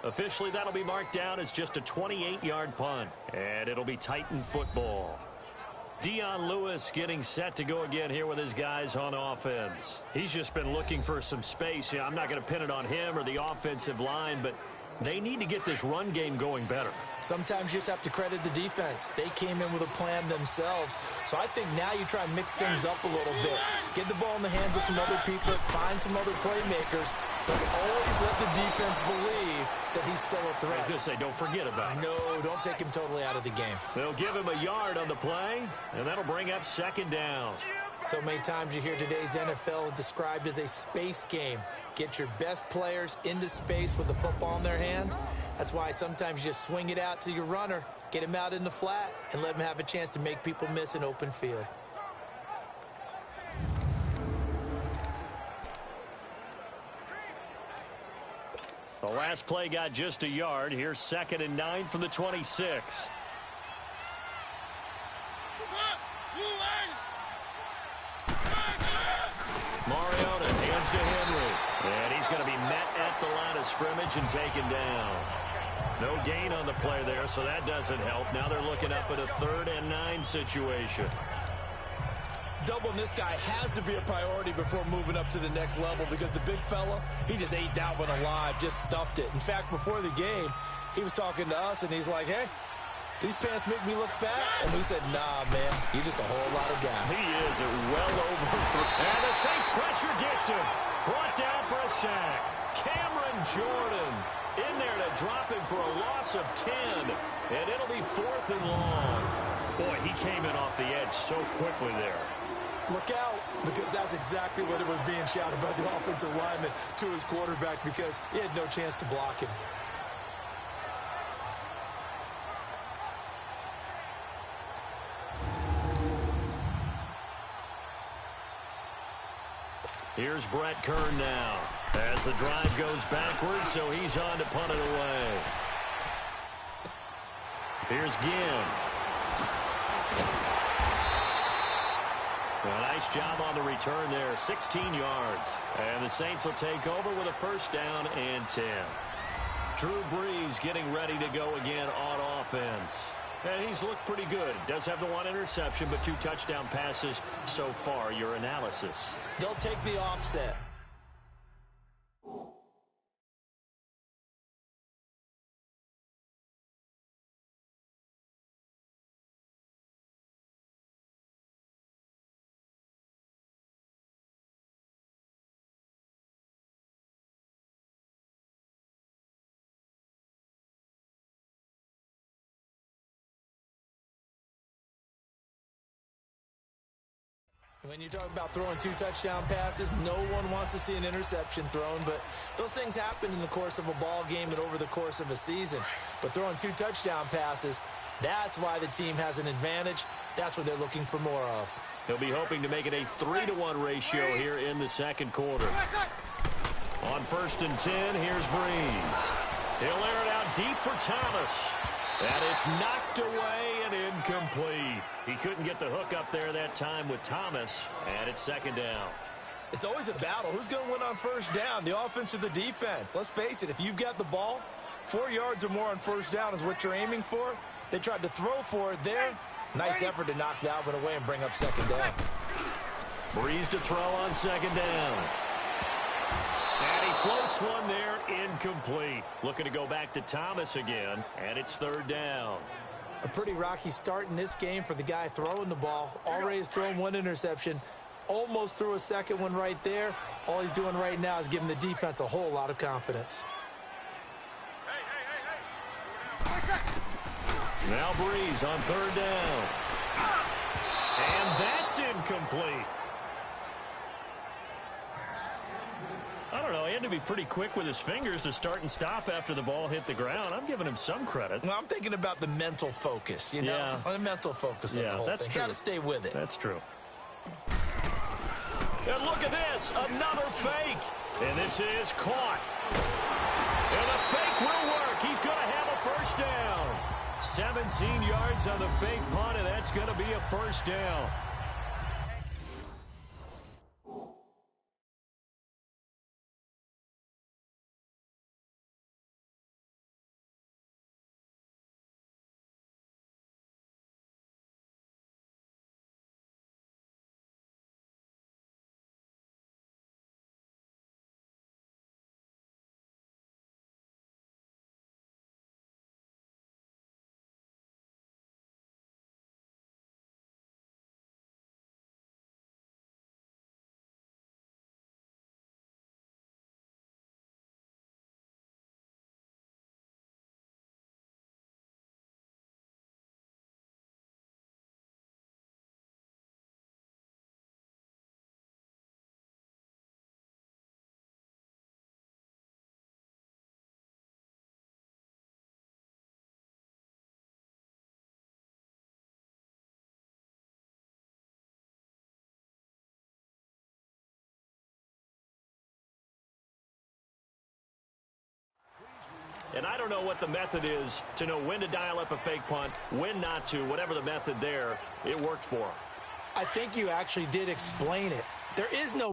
Officially, that'll be marked down as just a 28-yard punt. And it'll be Titan football. Dion Lewis getting set to go again here with his guys on offense. He's just been looking for some space. Yeah, I'm not going to pin it on him or the offensive line, but they need to get this run game going better. Sometimes you just have to credit the defense. They came in with a plan themselves. So I think now you try and mix things up a little bit. Get the ball in the hands of some other people, find some other playmakers, but always let the defense believe that he's still a threat. I was going to say, don't forget about it. No, don't take him totally out of the game. They'll give him a yard on the play, and that'll bring up second down. So many times you hear today's NFL described as a space game. Get your best players into space with the football in their hands. That's why sometimes you just swing it out to your runner, get him out in the flat, and let him have a chance to make people miss an open field. The last play got just a yard. Here's 2nd and 9 from the 26. Mariota hands to Henry. And he's going to be met at the line of scrimmage and taken down. No gain on the play there, so that doesn't help. Now they're looking up at a 3rd and 9 situation. Doubling this guy has to be a priority before moving up to the next level because the big fella, he just ate that one alive, just stuffed it. In fact, before the game, he was talking to us, and he's like, hey, these pants make me look fat? And we said, nah, man, you're just a whole lot of guy. He is well over 3. And the Saints pressure gets him. Brought down for a sack. Cameron Jordan in there to drop him for a loss of 10. And it'll be 4th and long. Boy, he came in off the edge so quickly there. Look out, because that's exactly what it was being shouted by the offensive lineman to his quarterback because he had no chance to block him. Here's Brett Kern now as the drive goes backwards, so he's on to punt it away. Here's Ginn. A nice job on the return there, 16 yards. And the Saints will take over with a 1st down and 10. Drew Brees getting ready to go again on offense. And he's looked pretty good. Does have the 1 interception, but 2 touchdown passes so far. Your analysis. They'll take the offset. When you talk about throwing 2 touchdown passes, no one wants to see an interception thrown, but those things happen in the course of a ball game and over the course of a season. But throwing 2 touchdown passes, that's why the team has an advantage. That's what they're looking for more of. He'll be hoping to make it a 3-to-1 ratio here in the 2nd quarter. On 1st and 10, here's Brees. He'll air it out deep for Thomas. And it's knocked away and incomplete. He couldn't get the hook up there that time with Thomas, and it's 2nd down. It's always a battle. Who's going to win on 1st down, the offense or the defense? Let's face it, if you've got the ball, 4 yards or more on 1st down is what you're aiming for. They tried to throw for it there. Nice effort to knock that one away and bring up 2nd down. Brees to throw on 2nd down. And he floats one there, incomplete. Looking to go back to Thomas again, and it's 3rd down. A pretty rocky start in this game for the guy throwing the ball. Already has thrown 1 interception. Almost threw a 2nd one right there. All he's doing right now is giving the defense a whole lot of confidence. Now Brees on 3rd down. And that's incomplete. I don't know. He had to be pretty quick with his fingers to start and stop after the ball hit the ground. I'm giving him some credit. Well, I'm thinking about the mental focus, you know? Yeah. The mental focus on the whole that's thing. true. Got to stay with it. That's true. And look at this. Another fake. And this is caught. And the fake will work. He's going to have a 1st down. 17 yards on the fake punt, and that's going to be a 1st down. And I don't know what the method is to know when to dial up a fake punt, when not to. Whatever the method there, it worked for him. I think you actually did explain it. There is no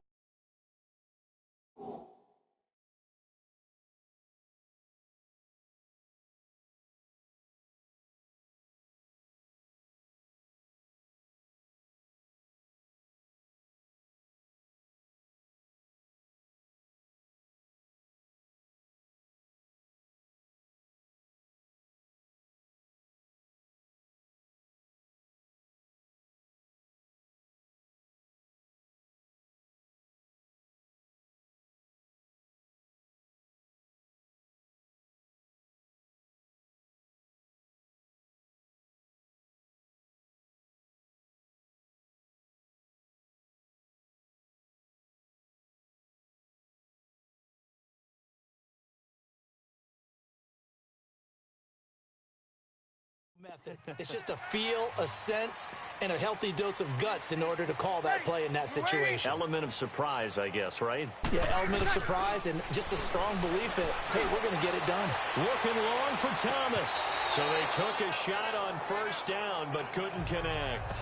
method. It's just a feel, a sense, and a healthy dose of guts in order to call that play in that situation. Element of surprise, I guess, right? Yeah, element of surprise and just a strong belief that, hey, we're going to get it done. Looking long for Thomas. So they took a shot on first down, but couldn't connect.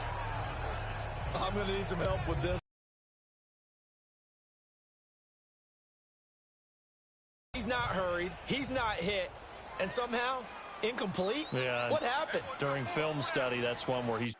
I'm going to need some help with this. He's not hurried. He's not hit. And somehow, incomplete? Yeah. What happened? During film study, that's one where he's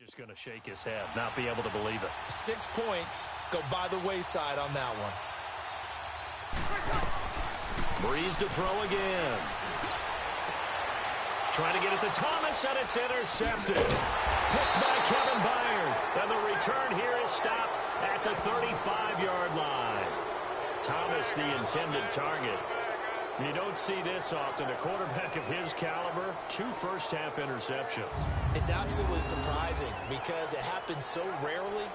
Just going to shake his head, not be able to believe it. 6 points go by the wayside on that one. Breeze to throw again. Trying to get it to Thomas, and it's intercepted. Picked by Kevin Byard. And the return here is stopped at the 35-yard line. Thomas, the intended target. You don't see this often. A quarterback of his caliber, 2 first-half interceptions. It's absolutely surprising because it happens so rarely.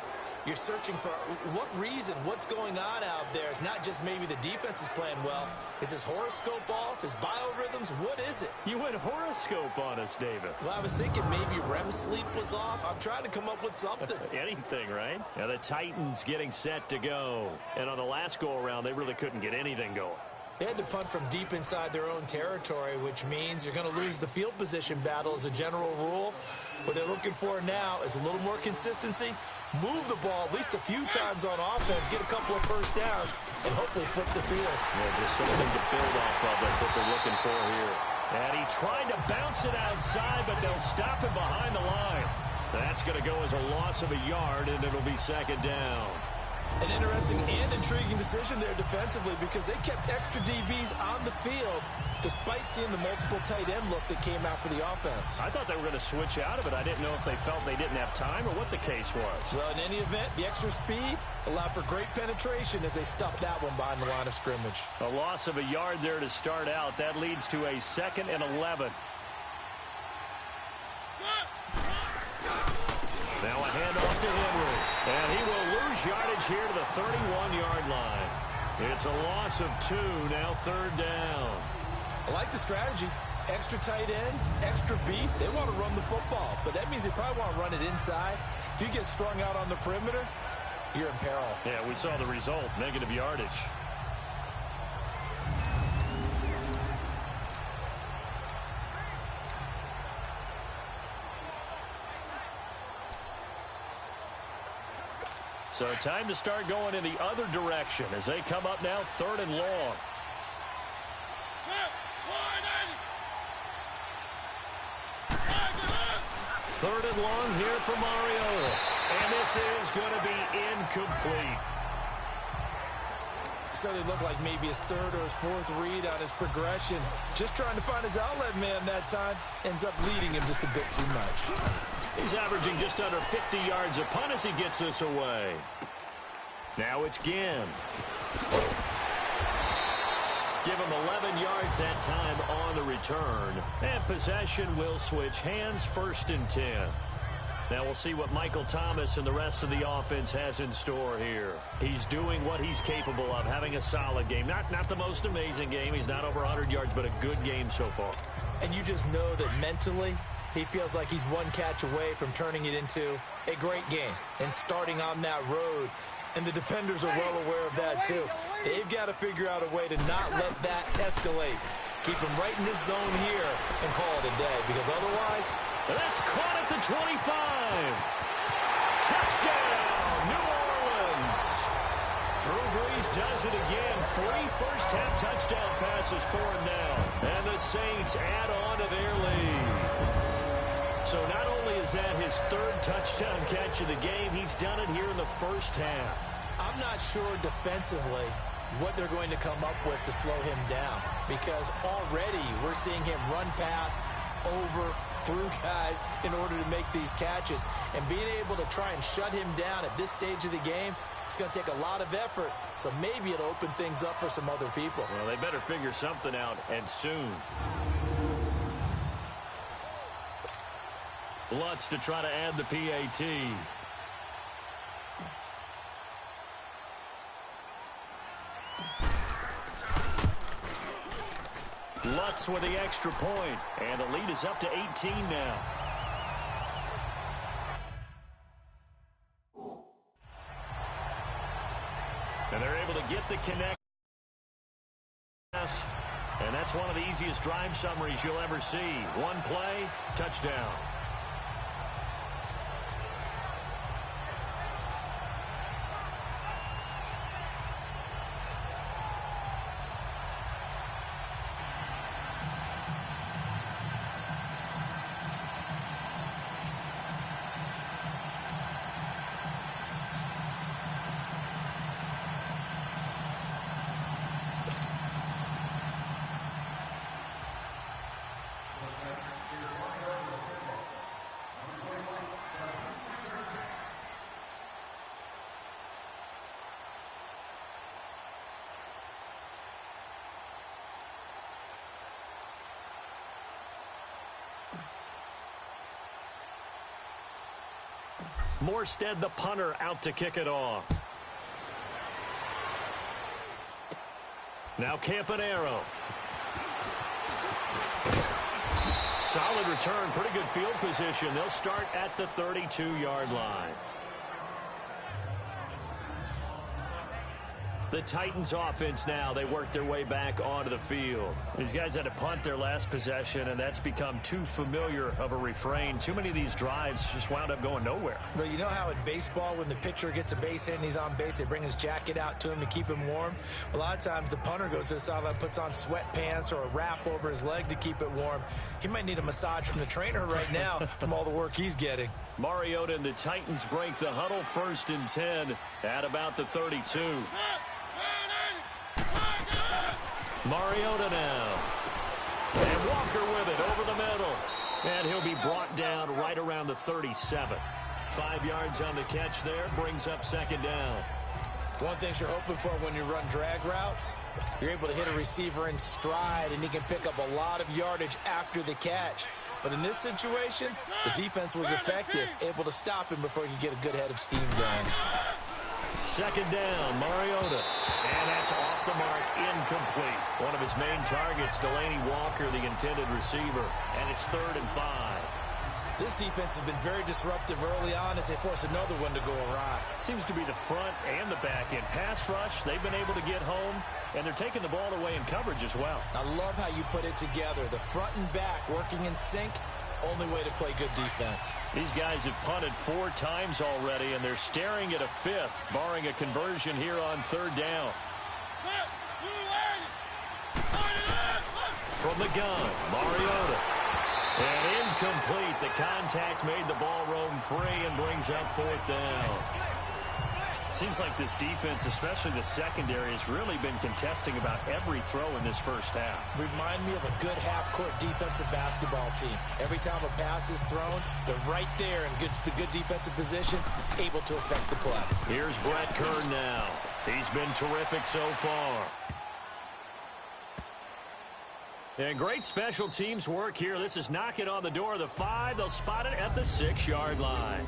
You're searching for what reason, what's going on out there. It's not just maybe the defense is playing well. Is his horoscope off? His biorhythms? What is it? You went horoscope on us, Davis. Well, I was thinking maybe REM sleep was off. I'm trying to come up with something. Anything, right? Now the Titans getting set to go. And on the last go-around, they really couldn't get anything going. They had to punt from deep inside their own territory, which means you're going to lose the field position battle as a general rule. What they're looking for now is a little more consistency, move the ball at least a few times on offense, get a couple of first downs, and hopefully flip the field. Yeah, just something to build off of. That's what they're looking for here. And he tried to bounce it outside, but they'll stop him behind the line. That's going to go as a loss of a yard, and it'll be second down. An interesting and intriguing decision there defensively because they kept extra DBs on the field despite seeing the multiple tight end look that came out for the offense. I thought they were going to switch out of it. I didn't know if they felt they didn't have time or what the case was. Well, in any event, the extra speed allowed for great penetration as they stuffed that one behind the line of scrimmage. A loss of a yard there to start out. That leads to a 2nd and 11. Now a handoff to Henry. And he will lose yardage here to the 31-yard line. It's a loss of 2, now 3rd down. I like the strategy. Extra tight ends, extra beef. They want to run the football, but that means they probably want to run it inside. If you get strung out on the perimeter, you're in peril. Yeah, we saw the result, negative yardage. So time to start going in the other direction as they come up now 3rd and long. Third and long here for Mariota. And this is going to be incomplete. So they look like maybe his 3rd or his 4th read on his progression. Just trying to find his outlet man that time. Ends up leading him just a bit too much. He's averaging just under 50 yards a punt as he gets this away. Now it's Ginn. Give him 11 yards that time on the return. And possession will switch hands, 1st and 10. Now we'll see what Michael Thomas and the rest of the offense has in store here. He's doing what he's capable of, having a solid game. Not the most amazing game. He's not over 100 yards, but a good game so far. And you just know that mentally, he feels like he's one catch away from turning it into a great game and starting on that road. And the defenders are well aware of that, too. They've got to figure out a way to not let that escalate. Keep him right in this zone here and call it a day, because otherwise... That's caught at the 25. Touchdown, New Orleans. Drew Brees does it again. 3 first-half touchdown passes for him now. And the Saints add on to their lead. So not only is that his 3rd touchdown catch of the game, he's done it here in the first half. I'm not sure defensively what they're going to come up with to slow him down, because already we're seeing him run past, over, through guys in order to make these catches. And being able to try and shut him down at this stage of the game, it's going to take a lot of effort. So maybe it'll open things up for some other people. Well, they better figure something out, and soon. Lutz to try to add the PAT. Lutz with the extra point, and the lead is up to 18 now. And they're able to get the connect. And that's one of the easiest drive summaries you'll ever see. One play, touchdown. Morstead, the punter, out to kick it off. Now Campanaro. Solid return, pretty good field position. They'll start at the 32-yard line. The Titans offense now, they work their way back onto the field. These guys had to punt their last possession, and that's become too familiar of a refrain. Too many of these drives just wound up going nowhere. Well, you know how in baseball, when the pitcher gets a base hit and he's on base, they bring his jacket out to him to keep him warm? A lot of times the punter goes to the sideline, puts on sweatpants or a wrap over his leg to keep it warm. He might need a massage from the trainer right now from all the work he's getting. Mariota and the Titans break the huddle, 1st and 10 at about the 32. Mariota now. And Walker with it over the middle. And he'll be brought down right around the 37. 5 yards on the catch there, brings up 2nd down. One thing you're hoping for when you run drag routes, you're able to hit a receiver in stride, and he can pick up a lot of yardage after the catch. But in this situation, the defense was effective, able to stop him before he could get a good head of steam going. 2nd down, Mariota. And that's off the mark, incomplete. One of his main targets, Delaney Walker, the intended receiver. And it's 3rd and 5. This defense has been very disruptive early on as they force another one to go awry. Seems to be the front and the back end. Pass rush, they've been able to get home, and they're taking the ball away in coverage as well. I love how you put it together. The front and back working in sync. Only way to play good defense. These guys have punted 4 times already, and they're staring at a 5th, barring a conversion here on 3rd down. From the gun, Mariota. And incomplete. The contact made the ball roam free and brings up 4th down. Seems like this defense, especially the secondary, has really been contesting about every throw in this first half. Remind me of a good half-court defensive basketball team. Every time a pass is thrown, they're right there in good defensive position, able to affect the play. Here's Brett Kern now. He's been terrific so far. And great special teams work here. This is knocking on the door of the 5. They'll spot it at the 6-yard line.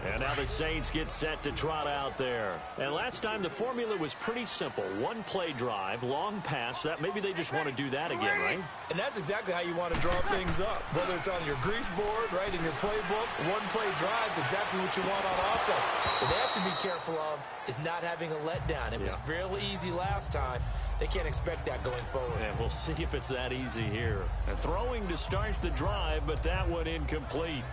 And now the Saints get set to trot out there. And last time the formula was pretty simple. 1-play drive, long pass. That maybe they just want to do that again, right? And that's exactly how you want to draw things up. Whether it's on your grease board, right, in your playbook, 1-play drive is exactly what you want on offense. What they have to be careful of is not having a letdown. It was real easy last time. They can't expect that going forward. And we'll see if it's that easy here. And throwing to start the drive, but that one incomplete.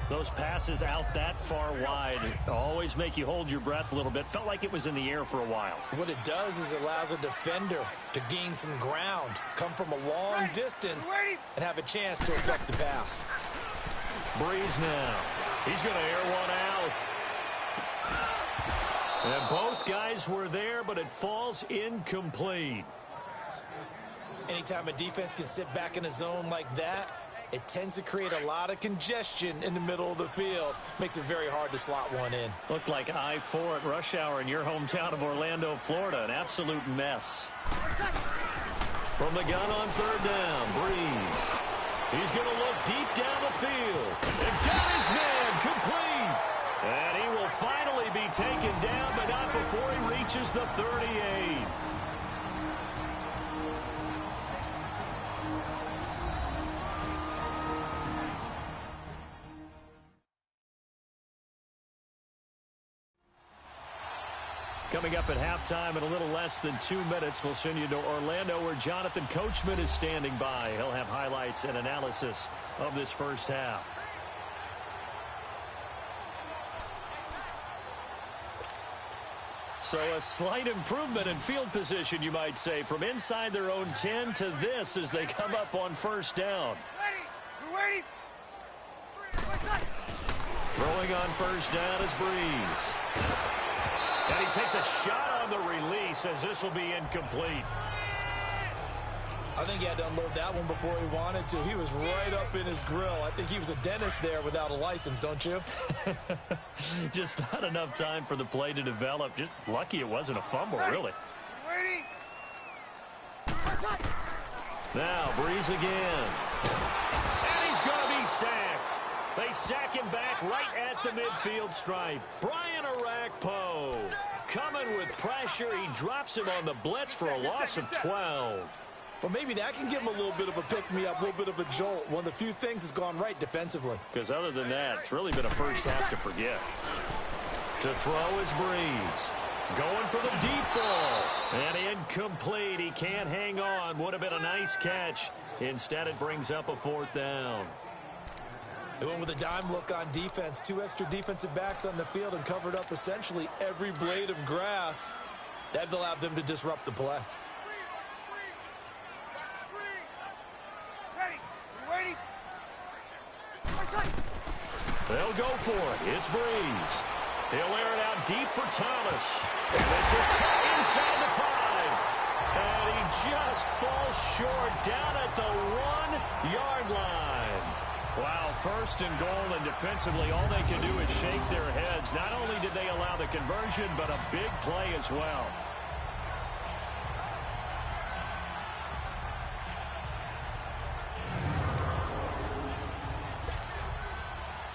Those passes out that far wide always make you hold your breath a little bit. Felt like it was in the air for a while. What it does is it allows a defender to gain some ground, come from a long distance, and have a chance to affect the pass. Breeze now. He's going to air one out. And both guys were there, but it falls incomplete. Anytime a defense can sit back in a zone like that, it tends to create a lot of congestion in the middle of the field. Makes it very hard to slot one in. Looked like I-4 at rush hour in your hometown of Orlando, Florida. An absolute mess. From the gun on 3rd down, Breeze. He's going to look deep down the field. And got his man complete. And he will finally be taken down, but not before he reaches the 38. Coming up at halftime in a little less than 2 minutes, we'll send you to Orlando where Jonathan Coachman is standing by. He'll have highlights and analysis of this first half. So a slight improvement in field position, you might say, from inside their own 10 to this as they come up on 1st down. Throwing on 1st down is Breeze. And he takes a shot on the release as this will be incomplete. I think he had to unload that one before he wanted to. He was right up in his grill. I think he was a dentist there without a license, don't you? Just not enough time for the play to develop. Just lucky it wasn't a fumble, really. Now, Breeze again. And he's going to be sacked. They sack him back right at the midfield stripe. Brian Arakpo coming with pressure. He drops him on the blitz for a loss of 12. Well, maybe that can give him a little bit of a pick-me-up, a little bit of a jolt. One of the few things has gone right defensively. Because other than that, it's really been a first half to forget. To throw is Breeze. Going for the deep ball. And incomplete. He can't hang on. Would have been a nice catch. Instead, it brings up a 4th down. They went with a dime look on defense. 2 extra defensive backs on the field and covered up essentially every blade of grass. That allowed them to disrupt the play. They'll go for it. It's Breeze. He'll air it out deep for Thomas. And this is caught inside the 5. And he just falls short down at the 1-yard line. Wow, 1st and goal, and defensively all they can do is shake their heads. Not only did they allow the conversion, but a big play as well.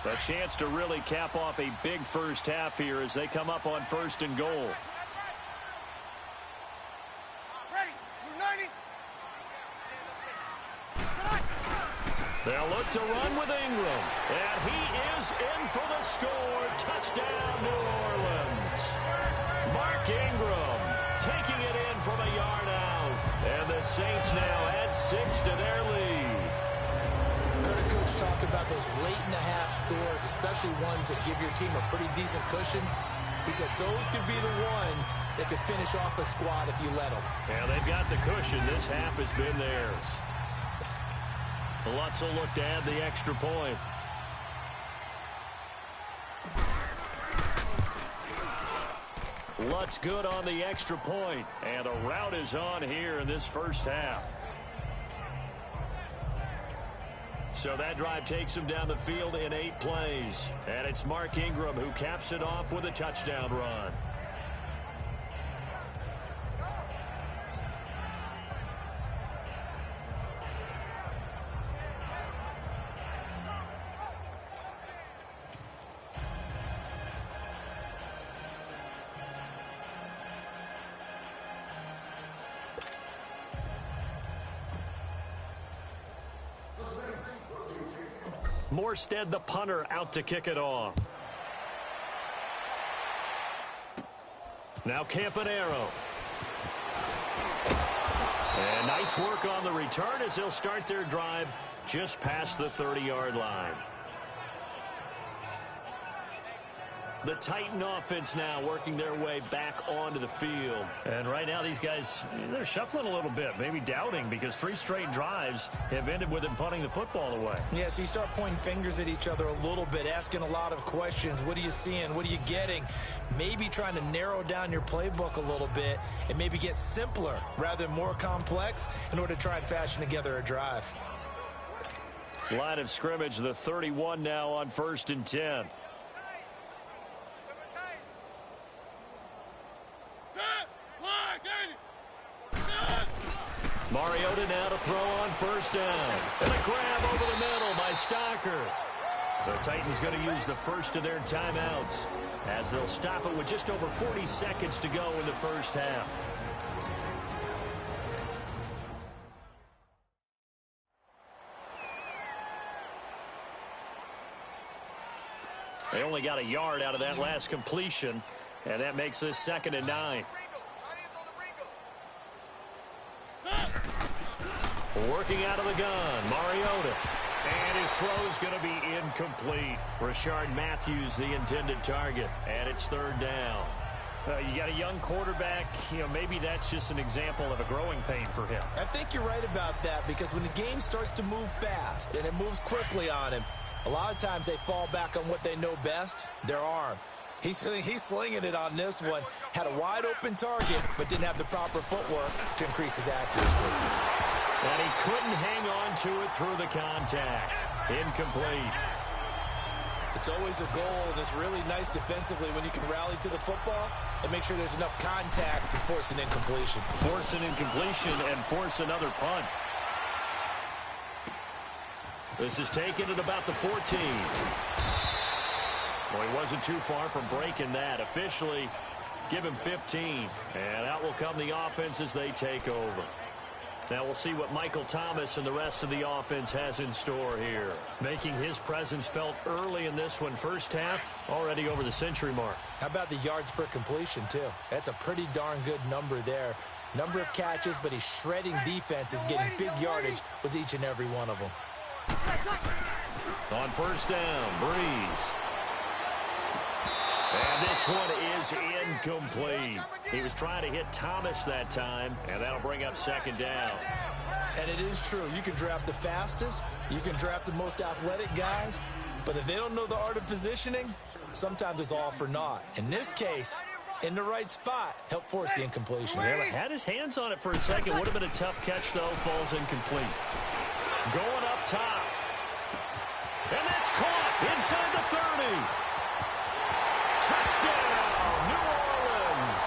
A chance to really cap off a big first half here as they come up on 1st and goal. They'll look to run with Ingram. And he is in for the score. Touchdown, New Orleans. Mark Ingram taking it in from a yard out. And the Saints now add 6 to their lead. Coach talk about those late-in-the-half scores, especially ones that give your team a pretty decent cushion. He said those could be the ones that could finish off a squad if you let them. Yeah, they've got the cushion. This half has been theirs. Lutz will look to add the extra point. Lutz good on the extra point, and a rout is on here in this first half. So that drive takes him down the field in 8 plays. And it's Mark Ingram who caps it off with a touchdown run. Morstead, the punter, out to kick it off. Now Campanaro. And nice work on the return as they'll start their drive just past the 30-yard line. The Titan offense now working their way back onto the field. And right now these guys, they're shuffling a little bit, maybe doubting, because 3 straight drives have ended with them punting the football away. Yeah, so you start pointing fingers at each other a little bit, asking a lot of questions. What are you seeing? What are you getting? Maybe trying to narrow down your playbook a little bit and maybe get simpler rather than more complex in order to try and fashion together a drive. Line of scrimmage, the 31 now on 1st and 10. Mariota now to throw on 1st down. And a grab over the middle by Stocker. The Titans going to use the first of their timeouts as they'll stop it with just over 40 seconds to go in the first half. They only got a yard out of that last completion, and that makes this 2nd and 9. Working out of the gun, Mariota. And his throw is going to be incomplete. Rashard Matthews, the intended target. And it's 3rd down. You got a young quarterback. You know, maybe that's just an example of a growing pain for him. I think you're right about that, because when the game starts to move fast and it moves quickly on him, a lot of times they fall back on what they know best, their arm. He's slinging it on this one. Had a wide open target, but didn't have the proper footwork to increase his accuracy. And he couldn't hang on to it through the contact. Incomplete. It's always a goal, and it's really nice defensively when you can rally to the football and make sure there's enough contact to force an incompletion. Force an incompletion and force another punt. This is taken at about the 14. Well, he wasn't too far from breaking that. Officially, give him 15. And out will come the offense as they take over. Now we'll see what Michael Thomas and the rest of the offense has in store here. Making his presence felt early in this one. First half, already over the century mark. How about the yards per completion, too? That's a pretty darn good number there. Number of catches, but he's shredding defenses, getting big yardage with each and every one of them. On first down, Breeze. And this one is incomplete. He was trying to hit Thomas that time, and that'll bring up second down. And it is true. You can draft the fastest. You can draft the most athletic guys. But if they don't know the art of positioning, sometimes it's all for naught. In this case, in the right spot, help force the incompletion. Yeah, had his hands on it for a second. Would have been a tough catch, though. Falls incomplete. Going up top. And that's caught inside the 30. Touchdown, New Orleans.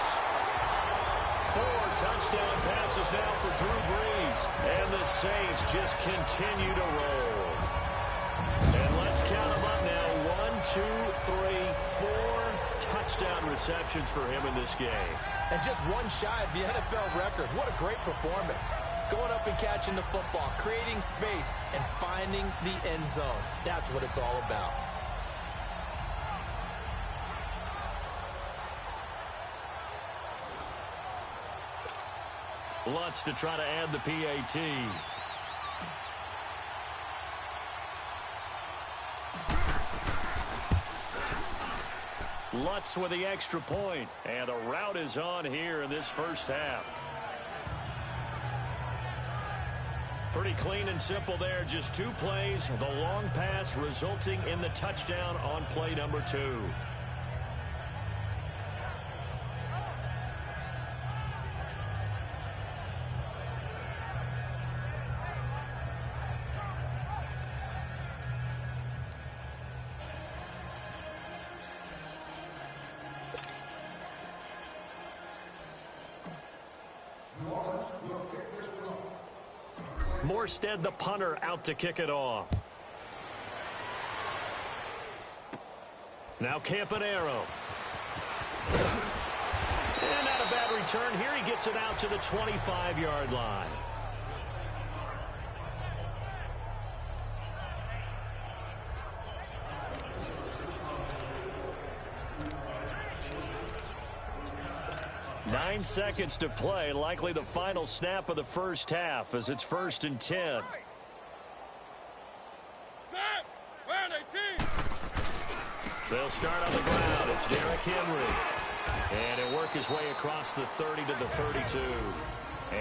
4 touchdown passes now for Drew Brees. And the Saints just continue to roll. And let's count them up now. 1, 2, 3, 4 touchdown receptions for him in this game. And just one shy of the NFL record. What a great performance. Going up and catching the football, creating space, and finding the end zone. That's what it's all about. Lutz to try to add the PAT. Lutz with the extra point. And a rout is on here in this first half. Pretty clean and simple there. Just 2 plays. The long pass resulting in the touchdown on play number 2. Morstead, the punter, out to kick it off. Now Campanaro. And not a bad return. Here he gets it out to the 25-yard line. Nine seconds to play, likely the final snap of the first half as it's 1st and 10. They'll start on the ground. It's Derrick Henry. And he'll work his way across the 30 to the 32.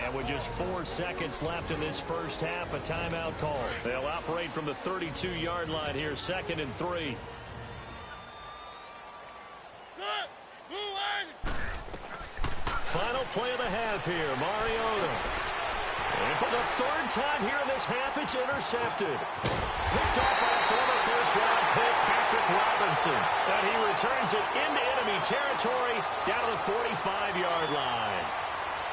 And with just 4 seconds left in this first half, a timeout call. They'll operate from the 32-yard line here, 2nd and 3. Final play of the half here, Mariota. And for the 3rd time here in this half, it's intercepted. Picked off by a former first-round pick, Patrick Robinson. And he returns it into enemy territory down to the 45-yard line.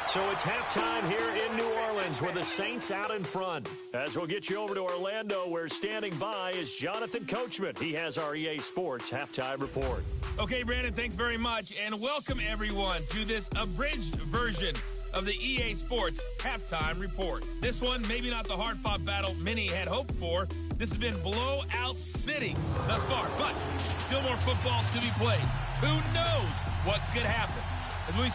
So it's halftime here in New Orleans with the Saints out in front. As we'll get you over to Orlando, where standing by is Jonathan Coachman. He has our EA Sports halftime report. Okay, Brandon, thanks very much. And welcome, everyone, to this abridged version of the EA Sports halftime report. This one, maybe not the hard-fought battle many had hoped for. This has been blowout city thus far, but still more football to be played. Who knows what could happen? As we